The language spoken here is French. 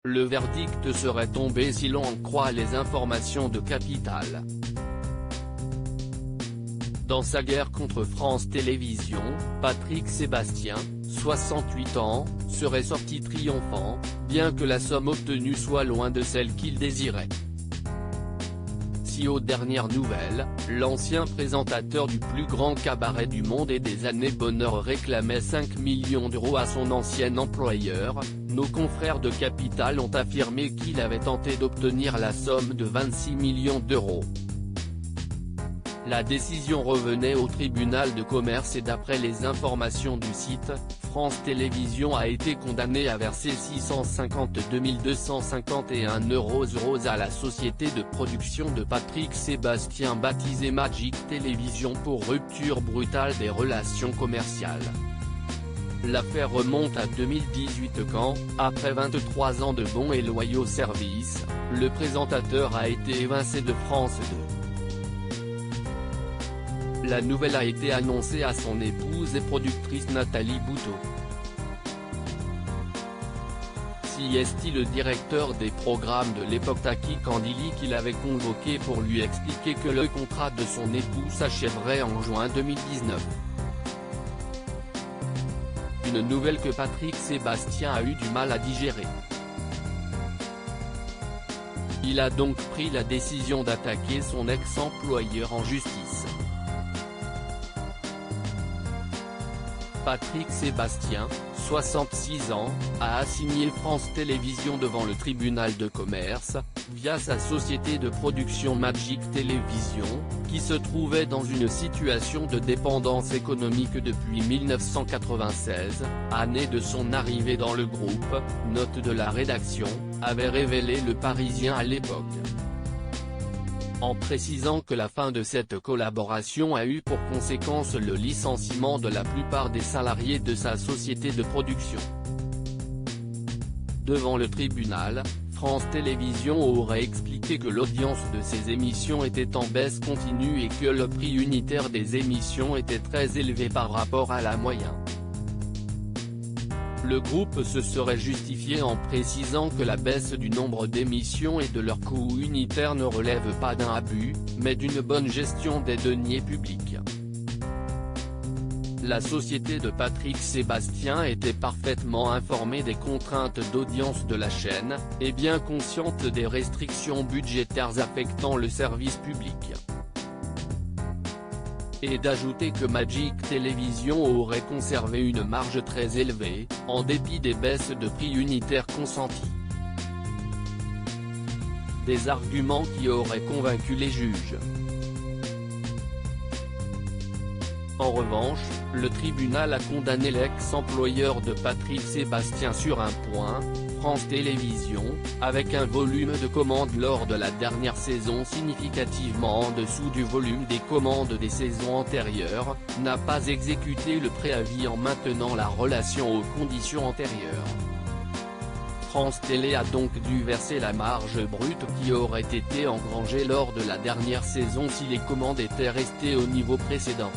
Le verdict serait tombé si l'on en croit les informations de Capital. Dans sa guerre contre France Télévisions, Patrick Sébastien, 68 ans, serait sorti triomphant, bien que la somme obtenue soit loin de celle qu'il désirait. Si aux dernières nouvelles, l'ancien présentateur du plus grand cabaret du monde et des années bonheur réclamait 5 millions d'euros à son ancien employeur, nos confrères de Capital ont affirmé qu'il avait tenté d'obtenir la somme de 26 millions d'euros. La décision revenait au tribunal de commerce et d'après les informations du site, France Télévisions a été condamné à verser 652 251 € à la société de production de Patrick Sébastien baptisée Magic Télévision pour rupture brutale des relations commerciales. L'affaire remonte à 2018 quand, après 23 ans de bons et loyaux services, le présentateur a été évincé de France 2. La nouvelle a été annoncée à son épouse et productrice Nathalie Boutot. Si est le directeur des programmes de l'époque Taki Kandili qui l'avait convoqué pour lui expliquer que le contrat de son époux s'achèverait en juin 2019. Une nouvelle que Patrick Sébastien a eu du mal à digérer. Il a donc pris la décision d'attaquer son ex-employeur en justice. Patrick Sébastien, 66 ans, a assigné France Télévisions devant le tribunal de commerce, via sa société de production Magic Télévision, qui se trouvait dans une situation de dépendance économique depuis 1996, année de son arrivée dans le groupe, note de la rédaction, avait révélé Le Parisien à l'époque. En précisant que la fin de cette collaboration a eu pour conséquence le licenciement de la plupart des salariés de sa société de production. Devant le tribunal, France Télévisions aurait expliqué que l'audience de ses émissions était en baisse continue et que le prix unitaire des émissions était très élevé par rapport à la moyenne. Le groupe se serait justifié en précisant que la baisse du nombre d'émissions et de leur coût unitaire ne relève pas d'un abus, mais d'une bonne gestion des deniers publics. La société de Patrick Sébastien était parfaitement informée des contraintes d'audience de la chaîne, et bien consciente des restrictions budgétaires affectant le service public. Et d'ajouter que Magic Télévision aurait conservé une marge très élevée, en dépit des baisses de prix unitaires consenties. Des arguments qui auraient convaincu les juges. En revanche, le tribunal a condamné l'ex-employeur de Patrick Sébastien sur un point, France Télévisions, avec un volume de commandes lors de la dernière saison significativement en dessous du volume des commandes des saisons antérieures, n'a pas exécuté le préavis en maintenant la relation aux conditions antérieures. France Télé a donc dû verser la marge brute qui aurait été engrangée lors de la dernière saison si les commandes étaient restées au niveau précédent.